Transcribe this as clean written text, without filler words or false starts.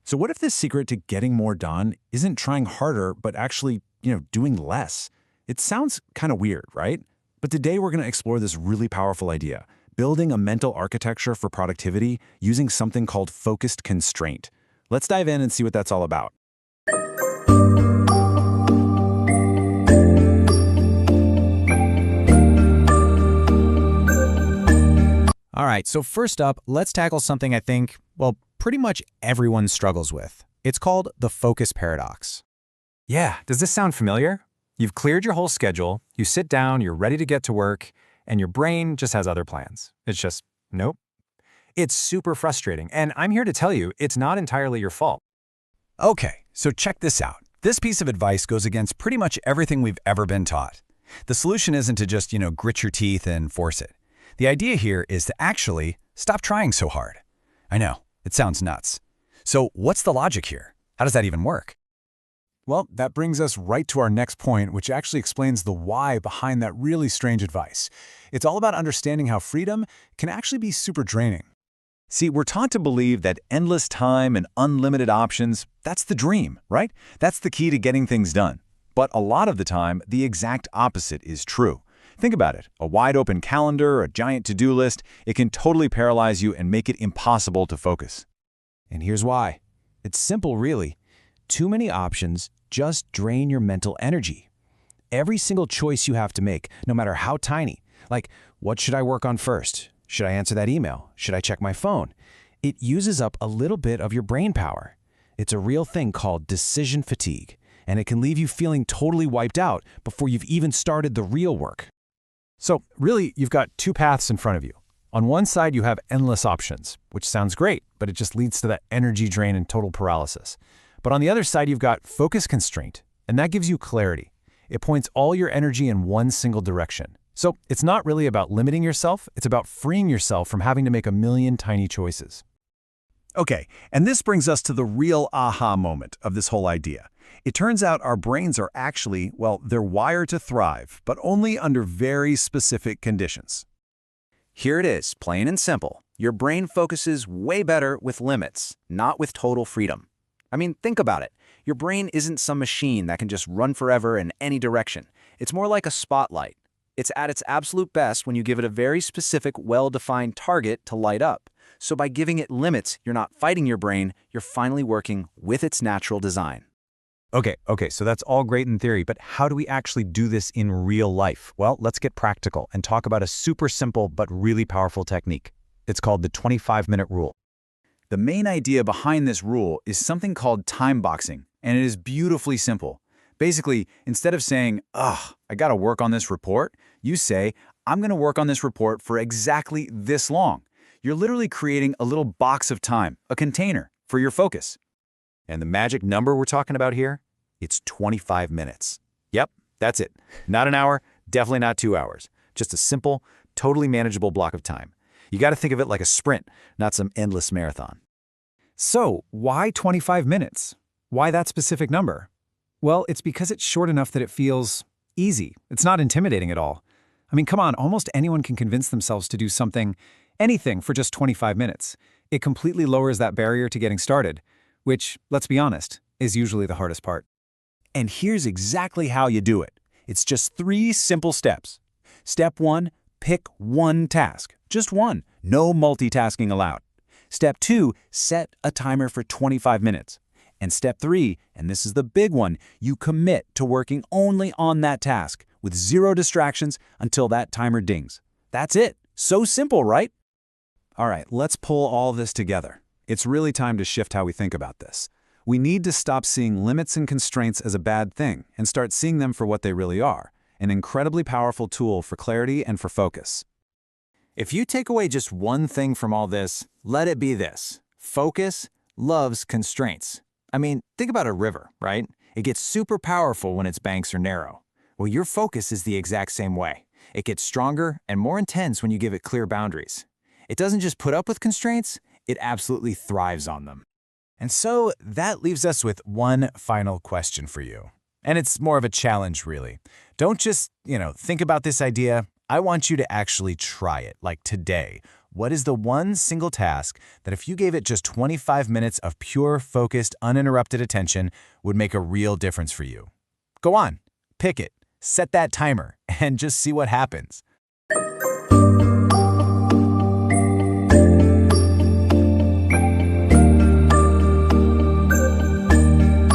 So what if the secret to getting more done isn't trying harder, but actually, doing less? It sounds kind of weird, right? But today we're going to explore this really powerful idea, building a mental architecture for productivity using something called focused constraint. Let's dive in and see what that's all about. All right, so first up, let's tackle something I think, pretty much everyone struggles with. It's called the focus paradox. Yeah, does this sound familiar? You've cleared your whole schedule, you sit down, you're ready to get to work, and your brain just has other plans. It's just, nope. It's super frustrating, and I'm here to tell you it's not entirely your fault. Okay, so check this out. This piece of advice goes against pretty much everything we've ever been taught. The solution isn't to just, grit your teeth and force it. The idea here is to actually stop trying so hard. I know, it sounds nuts. So what's the logic here? How does that even work? Well, that brings us right to our next point, which actually explains the why behind that really strange advice. It's all about understanding how freedom can actually be super draining. See, we're taught to believe that endless time and unlimited options, that's the dream, right? That's the key to getting things done. But a lot of the time, the exact opposite is true. Think about it. A wide-open calendar, a giant to-do list, it can totally paralyze you and make it impossible to focus. And here's why. It's simple, really. Too many options just drain your mental energy. Every single choice you have to make, no matter how tiny, like what should I work on first? Should I answer that email? Should I check my phone? It uses up a little bit of your brain power. It's a real thing called decision fatigue, and it can leave you feeling totally wiped out before you've even started the real work. So really, you've got two paths in front of you. On one side, you have endless options, which sounds great, but it just leads to that energy drain and total paralysis. But on the other side, you've got focus constraint, and that gives you clarity. It points all your energy in one single direction. So it's not really about limiting yourself, it's about freeing yourself from having to make a million tiny choices. Okay, and this brings us to the real aha moment of this whole idea. It turns out our brains are actually, they're wired to thrive, but only under very specific conditions. Here it is, plain and simple. Your brain focuses way better with limits, not with total freedom. I mean, think about it. Your brain isn't some machine that can just run forever in any direction. It's more like a spotlight. It's at its absolute best when you give it a very specific, well-defined target to light up. So by giving it limits, you're not fighting your brain, you're finally working with its natural design. Okay, so that's all great in theory, but how do we actually do this in real life? Well, let's get practical and talk about a super simple but really powerful technique. It's called the 25-minute rule. The main idea behind this rule is something called time boxing, and it is beautifully simple. Basically, instead of saying, I gotta work on this report, you say, I'm gonna work on this report for exactly this long. You're literally creating a little box of time, a container, for your focus. And the magic number we're talking about here? It's 25 minutes. Yep, that's it. Not an hour, definitely not 2 hours. Just a simple, totally manageable block of time. You got to think of it like a sprint, not some endless marathon. So, why 25 minutes? Why that specific number? Well, it's because it's short enough that it feels easy. It's not intimidating at all. I mean, come on, almost anyone can convince themselves to do anything for just 25 minutes. It completely lowers that barrier to getting started, which, let's be honest, is usually the hardest part. And here's exactly how you do it. It's just 3 simple steps. Step 1, pick one task. Just one. No multitasking allowed. Step 2, set a timer for 25 minutes. And step 3, and this is the big one, you commit to working only on that task with 0 distractions until that timer dings. That's it. So simple, right? All right, let's pull all this together. It's really time to shift how we think about this. We need to stop seeing limits and constraints as a bad thing and start seeing them for what they really are, an incredibly powerful tool for clarity and for focus. If you take away just one thing from all this, let it be this. Focus loves constraints. I mean, think about a river, right? It gets super powerful when its banks are narrow. Well, your focus is the exact same way. It gets stronger and more intense when you give it clear boundaries. It doesn't just put up with constraints, it absolutely thrives on them. And so that leaves us with one final question for you. And it's more of a challenge, really. Don't just, think about this idea. I want you to actually try it, like today. What is the one single task that if you gave it just 25 minutes of pure, focused, uninterrupted attention would make a real difference for you? Go on, pick it, set that timer, and just see what happens.